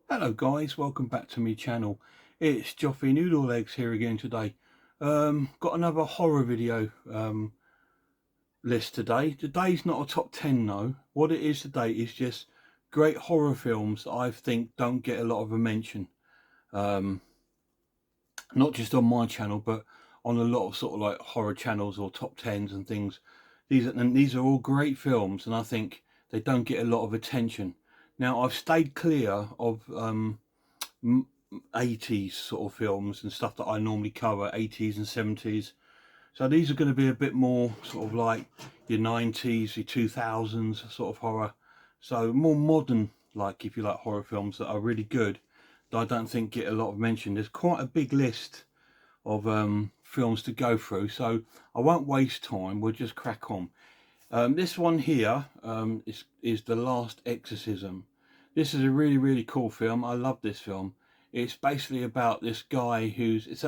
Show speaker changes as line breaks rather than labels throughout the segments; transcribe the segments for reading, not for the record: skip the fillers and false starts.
Hello guys, welcome back to my channel. It's Joffy Noodle Legs here again today. Got another horror video list today. Today's not a top 10 though. What it is today is just great horror films that I think don't get a lot of a mention. Um, Not just on my channel, but on a lot of sort of like horror channels or top 10s and things. These are all great films, and I think they don't get a lot of attention. Now I've stayed clear of 80s sort of films and stuff that I normally cover, 80s and 70s. So these are going to be a bit more sort of like your 90s, your 2000s sort of horror. So more modern, like if you like horror films that are really good, that I don't think get a lot of mention. There's quite a big list of films to go through, so I won't waste time. We'll just crack on. This one here is The Last Exorcism. This is a really cool film. I love this film. It's basically about this guy who's it's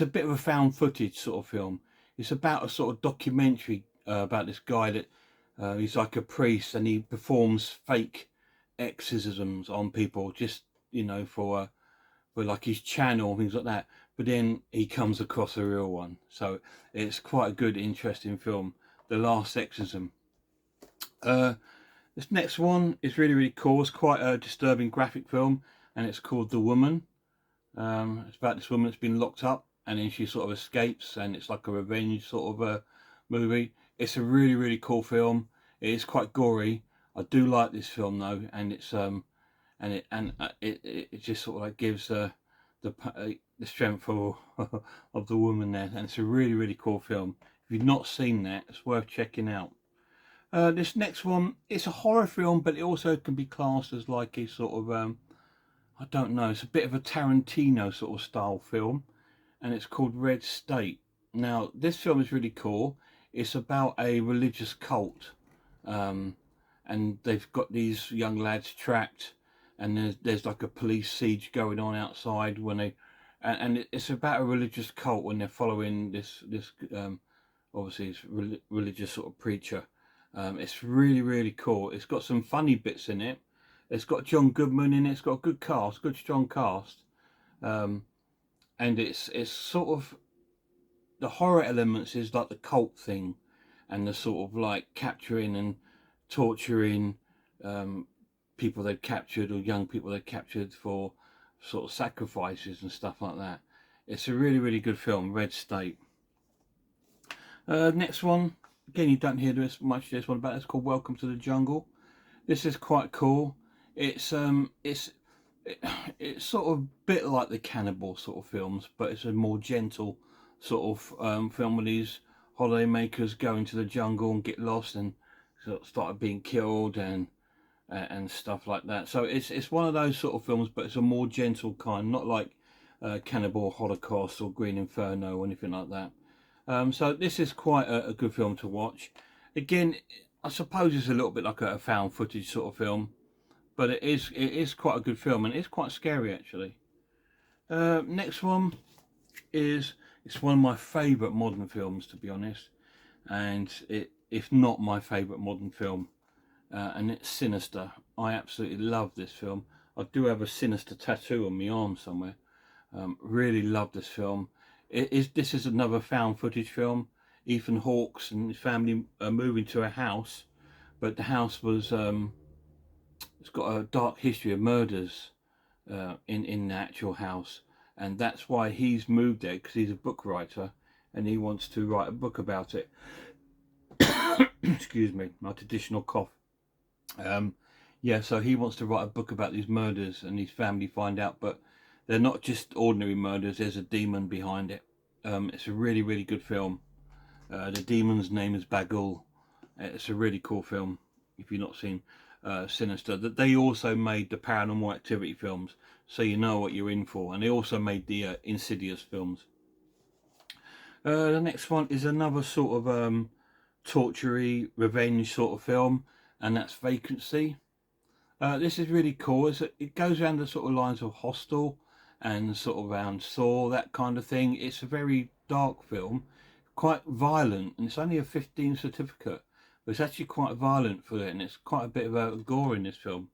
a bit of a found footage sort of film. It's about a sort of documentary about this guy that he's like a priest and he performs fake exorcisms on people, just for like his channel and things like that. But then he comes across a real one, so it's quite a good, interesting film. The Last Exorcism. This next one is really cool. It's quite a disturbing graphic film, and it's called The Woman. It's about this woman that's been locked up, and then she sort of escapes, and it's like a revenge sort of movie. It's a really cool film. It is quite gory. I do like this film though, and it just sort of like gives the strength of of the woman there, and it's a really cool film. If you've not seen that, it's worth checking out. This next one, it's a horror film, but it also can be classed as like a sort of I don't know, it's a bit of a Tarantino sort of style film, and it's called Red State. Now this film is really cool. It's about a religious cult, um, and they've got these young lads trapped, and there's like a police siege going on outside when they and it's about a religious cult when they're following this obviously it's religious sort of preacher. It's really cool. It's got some funny bits in it. It's got John Goodman in it. It's got a good cast, good strong cast, um, and it's sort of the horror elements is like the cult thing, and the sort of like capturing and torturing um, people they'd captured or young people they'd captured for sort of sacrifices and stuff like that. It's a really good film, Red State. Next one, again, you don't hear this one about. It's called Welcome to the Jungle. This is quite cool. It's it's sort of a bit like the cannibal sort of films, but it's a more gentle sort of film where these holiday makers go into the jungle and get lost and sort of started being killed and stuff like that. So it's one of those sort of films, but it's a more gentle kind, not like Cannibal Holocaust or Green Inferno or anything like that. So this is quite a good film to watch. Again, I suppose it's a little bit like a found footage sort of film, but it is quite a good film, and it's quite scary actually. Next one is it's one of my favourite modern films, to be honest, and if not my favourite modern film, and it's Sinister. I absolutely love this film. I do have a Sinister tattoo on my arm somewhere. Really love this film. This is another found footage film. Ethan Hawke's and his family are moving to a house, but the house was it's got a dark history of murders in the actual house, and that's why he's moved there, because he's a book writer and he wants to write a book about it. Excuse me, my traditional cough. Yeah, so he wants to write a book about these murders, and his family find out, but they're not just ordinary murders. There's a demon behind it. It's a really good film. The demon's name is Bagul. It's a really cool film. If you've not seen Sinister, that they also made the Paranormal Activity films, so you know what you're in for, and they also made the Insidious films. The next one is another sort of torture-y revenge sort of film, and that's Vacancy. This is really cool. It goes around the sort of lines of Hostel and sort of around Saw, that kind of thing. It's a very dark film, quite violent, and it's only a 15 certificate, but it's actually quite violent for it, and it's quite a bit of a gore in this film.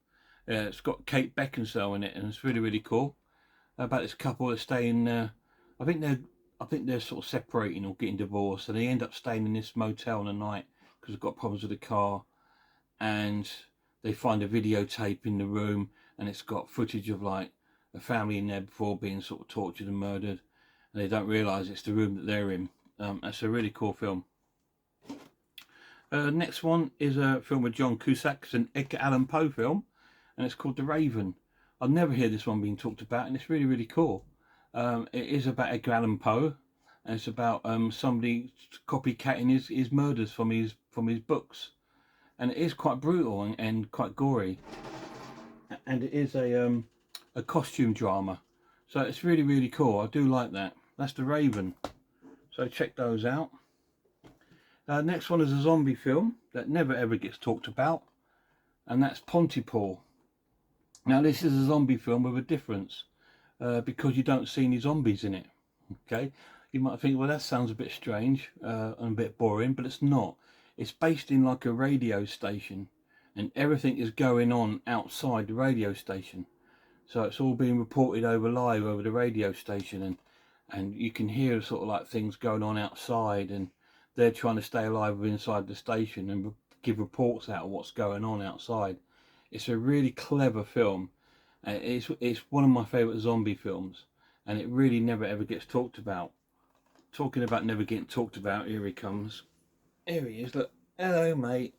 It's got Kate Beckinsale in it, and it's really, really cool. About this couple that stay in. I think they're sort of separating or getting divorced, and they end up staying in this motel in the night because they've got problems with the car, and they find a videotape in the room, and it's got footage of like a family in there before being sort of tortured and murdered, and they don't realise it's the room that they're in. That's a really cool film. Next one is a film with John Cusack. It's an Edgar Allan Poe film, and it's called The Raven. I've never heard this one being talked about, and it's really, really cool. It is about Edgar Allan Poe, and it's about somebody copycatting his murders from his books, and it is quite brutal and quite gory, and it is a costume drama, so it's really, really cool. I do like that. That's The Raven, so check those out. Next one is a zombie film that never ever gets talked about, and that's Pont Paul. Now this is a zombie film with a difference, because you don't see any zombies in it. Okay, you might think, well, that sounds a bit strange and a bit boring, but it's not. It's based in like a radio station, and everything is going on outside the radio station. So it's all being reported over live over the radio station, and you can hear sort of like things going on outside, and they're trying to stay alive inside the station and give reports out of what's going on outside. It's a really clever film. It's one of my favourite zombie films, and it really never ever gets talked about. Talking about never getting talked about, here he comes. Here he is, look. Hello, mate.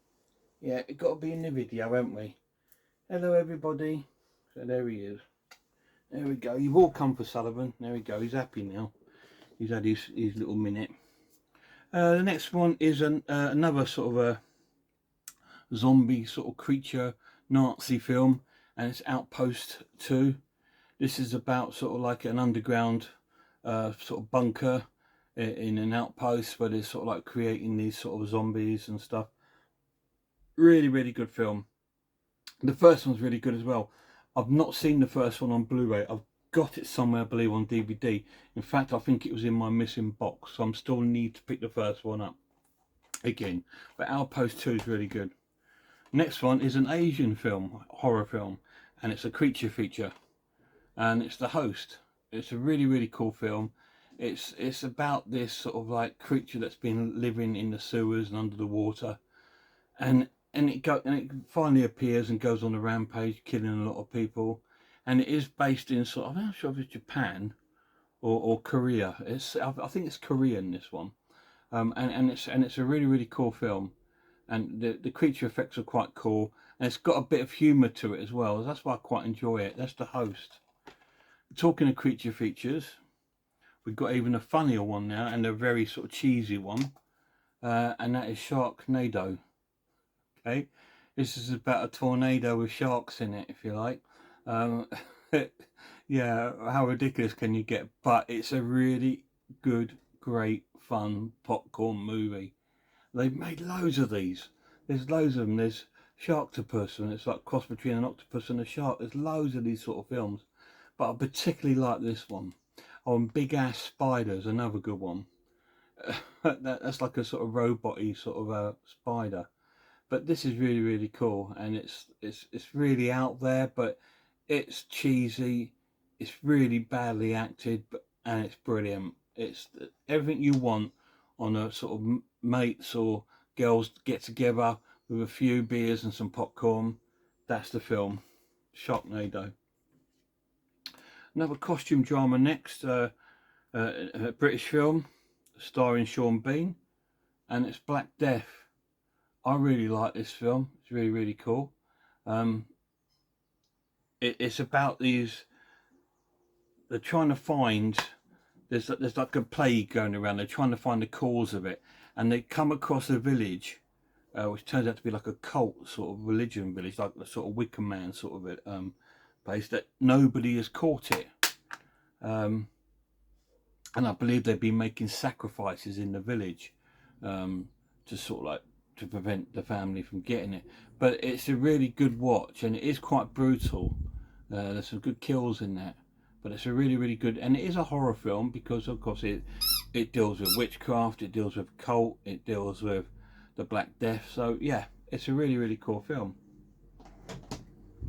Yeah, it got to be in the video, haven't we? Hello, everybody. So there he is. There we go. You've all come for Sullivan. There we go. He's happy now. He's had his little minute. The next one is another sort of a zombie sort of creature Nazi film, and it's Outpost 2. This is about sort of like an underground sort of bunker in an outpost where they're sort of like creating these sort of zombies and stuff. Really, really good film. The first one's really good as well. I've not seen the first one on Blu-ray. I've got it somewhere, I believe, on DVD. In fact, I think it was in my missing box, so I'm still need to pick the first one up again. But Outpost 2 is really good. Next one is an Asian film, horror film, and it's a creature feature, and it's The Host. It's a really, really cool film. It's about this sort of like creature that's been living in the sewers and under the water, and it finally appears and goes on a rampage, killing a lot of people. And it is based in sort of, I'm not sure if it's Japan or Korea. I think it's Korean, this one, and it's a really, really cool film. And the creature effects are quite cool, and it's got a bit of humour to it as well. That's why I quite enjoy it. That's The Host. Talking of creature features, we've got even a funnier one now, and a very sort of cheesy one, and that is Sharknado. Okay, this is about a tornado with sharks in it, if you like. Yeah, how ridiculous can you get? But it's a really good, great, fun popcorn movie. They've made loads of these. There's loads of them. There's Sharktopus, and it's like cross between an octopus and a shark. There's loads of these sort of films, but I particularly like this one. Oh, and Big Ass Spiders, another good one. That's like a sort of robot-y sort of a spider. But this is really, really cool, and it's really out there, but it's cheesy. It's really badly acted, and it's brilliant. It's everything you want on a sort of mates or girls get together with a few beers and some popcorn. That's the film, Sharknado. Another costume drama next, a British film starring Sean Bean, and it's Black Death. I really like this film. It's really, really cool. It's about these, they're trying to find, there's like a plague going around. They're trying to find the cause of it, and they come across a village, which turns out to be like a cult sort of religion village, like the sort of Wicker Man sort of it, place that nobody has caught it. And I believe they've been making sacrifices in the village, to sort of like to prevent the family from getting it. But it's a really good watch, and it is quite brutal. There's some good kills in that, but it's a really, really good, and it is a horror film because of course it deals with witchcraft, it deals with cult, it deals with the Black Death. So yeah, it's a really, really cool film.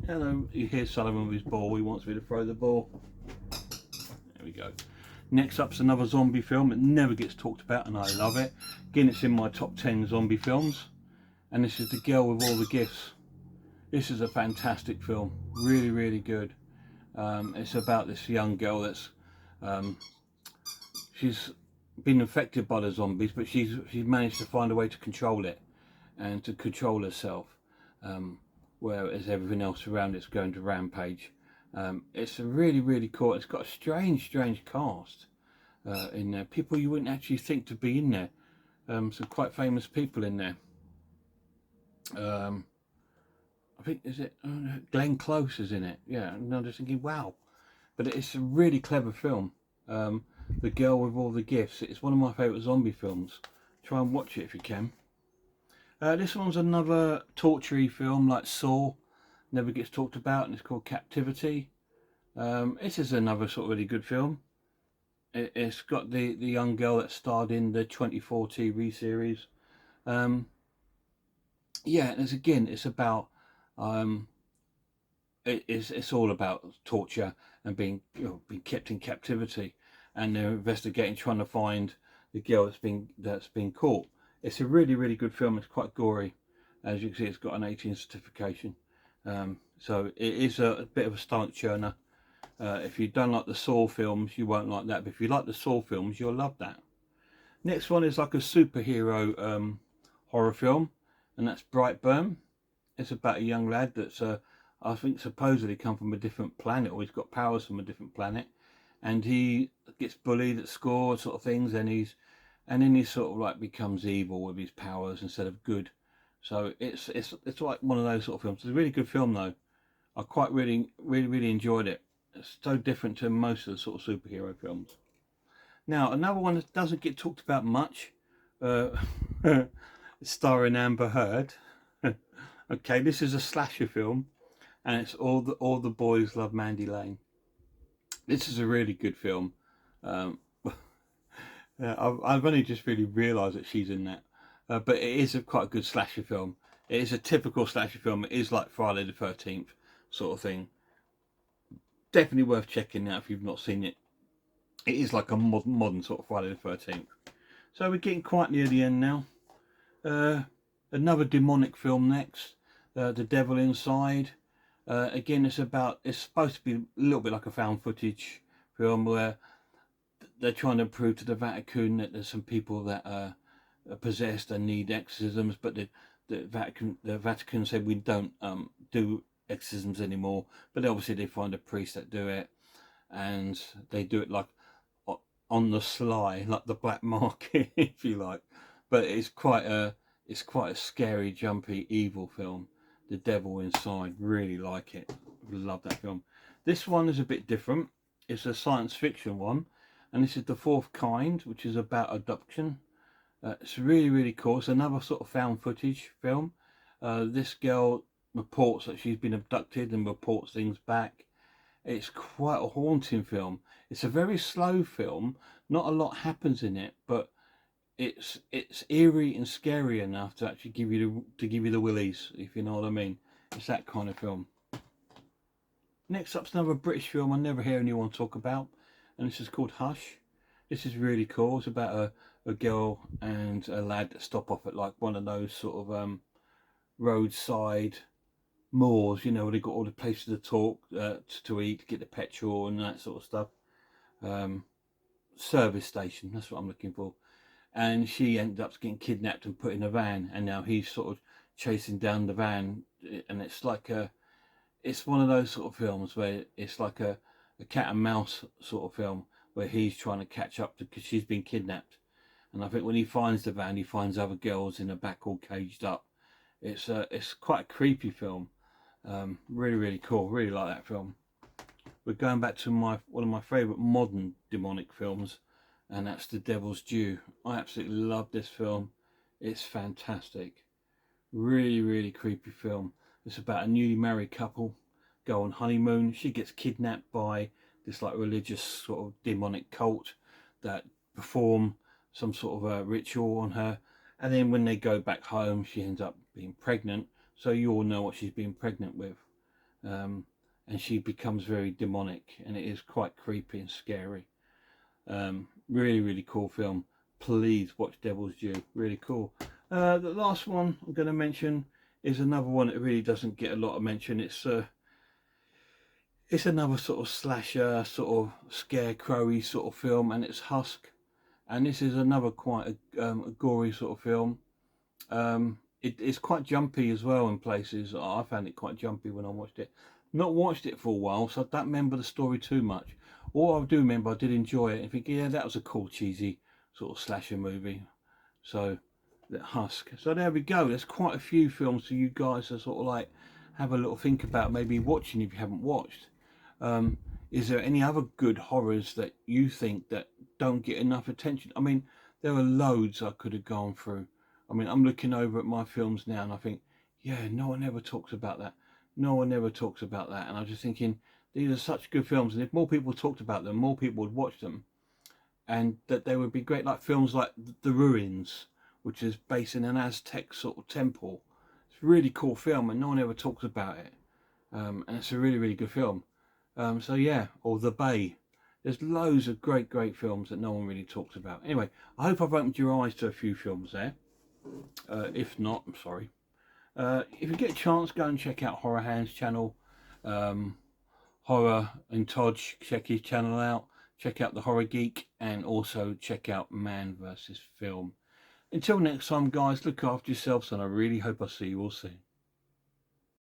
Hello, you hear Sullivan with his ball. He wants me to throw the ball. There we go. Next up's another zombie film. It never gets talked about, and I love it. Again, it's in my top 10 zombie films. And this is The Girl with All the Gifts. This is a fantastic film. Really, really good. It's about this young girl that's um, she's been infected by the zombies, but she's managed to find a way to control it and to control herself, whereas everything else around it's going to rampage. It's a really, really cool. It's got a strange cast in there. People you wouldn't actually think to be in there. Some quite famous people in there. I think is it Glenn Close is in it. Yeah, and I'm just thinking, wow. But it's a really clever film. The Girl with All the Gifts. It's one of my favourite zombie films. Try and watch it if you can. This one's another torture film like Saw. Never gets talked about, and it's called Captivity. This is another sort of really good film. It's got the young girl that starred in the 24 TV series. Yeah, and it's about it's all about torture and being being kept in captivity, and they're investigating, trying to find the girl that's been caught. It's a really, really good film. It's quite gory, as you can see. It's got an 18 certification, so it is a bit of a stomach churner. If you don't like the Saw films, you won't like that. But if you like the Saw films, you'll love that. Next one is like a superhero horror film, and that's Brightburn. It's about a young lad that's I think supposedly come from a different planet, or he's got powers from a different planet, and he gets bullied at school, sort of things, and then he sort of like becomes evil with his powers instead of good. So it's like one of those sort of films. It's a really good film though. I quite really enjoyed it. It's so different to most of the sort of superhero films. Now another one that doesn't get talked about much, uh, starring Amber Heard. Okay, this is a slasher film, and it's all the boys love Mandy Lane. This is a really good film. Um, I've only just really realised that she's in that, but it is quite a good slasher film. It is a typical slasher film. It is like Friday the 13th sort of thing. Definitely worth checking out if you've not seen it. It is like a modern sort of Friday the 13th. So we're getting quite near the end now. Uh, Another demonic film next, The Devil Inside. Again, it's supposed to be a little bit like a found footage film where they're trying to prove to the Vatican that there's some people that are possessed and need exorcisms, but the Vatican said we don't do exorcisms anymore. But obviously they find a priest that do it, and they do it like on the sly, like the black market, if you like. But it's quite a scary, jumpy, evil film. The Devil Inside, really like it. Love that film. This one is a bit different. It's a science fiction one, and this is The Fourth Kind, which is about adoption. It's really cool. It's another sort of found footage film. This girl reports that she's been abducted and reports things back. It's quite a haunting film. It's a very slow film. Not a lot happens in it, but it's eerie and scary enough to actually give you the willies, if you know what I mean. It's that kind of film. Next up's another British film I never hear anyone talk about, and this is called Hush. This is really cool. It's about a girl and a lad that stop off at like one of those sort of roadside moors, you know, where they got all the places to talk, to eat, to get the petrol and that sort of stuff. Um, Service station, that's what I'm looking for. And she ended up getting kidnapped and put in a van, and now he's sort of chasing down the van, and it's one of those sort of films where it's like a cat and mouse sort of film where he's trying to catch up because she's been kidnapped. And I think when he finds the van, he finds other girls in the back all caged up. It's quite a creepy film. Really cool. Really like that film. We're going back to one of my favourite modern demonic films, and that's The Devil's Due. I absolutely love this film. It's fantastic. Really creepy film. It's about a newly married couple go on honeymoon. She gets kidnapped by this like religious sort of demonic cult that perform some sort of a ritual on her, and then when they go back home, she ends up being pregnant. So you all know what she's been pregnant with. and she becomes very demonic, and it is quite creepy and scary. Really, really cool film. Please watch Devil's Due. Really cool. The last one I'm going to mention is another one that really doesn't get a lot of mention. It's another sort of slasher, sort of scarecrowy sort of film, and it's Husk. And this is another quite a gory sort of film. It's quite jumpy as well in places. I found it quite jumpy when I watched it. Not watched it for a while, so I don't remember the story too much. All I do remember, I did enjoy it and think, yeah, that was a cool, cheesy sort of slasher movie. So, the Husk. So there we go. There's quite a few films for you guys to sort of like have a little think about, maybe watching if you haven't watched. Is there any other good horrors that you think that don't get enough attention? I mean, there are loads I could have gone through. I mean, I'm looking over at my films now and I think, yeah, no one ever talks about that. No one ever talks about that. And I'm just thinking, these are such good films. And if more people talked about them, more people would watch them. And that they would be great, like films like The Ruins, which is based in an Aztec sort of temple. It's a really cool film and no one ever talks about it. And it's a really, really good film. So yeah, or The Bay. There's loads of great, great films that no one really talks about. Anyway, I hope I've opened your eyes to a few films there. If not, I'm sorry. If you get a chance, go and check out Horror Hands channel. Horror and Todge, check his channel out. Check out The Horror Geek and also check out Man vs. Film. Until next time, guys, look after yourselves and I really hope I see you all soon.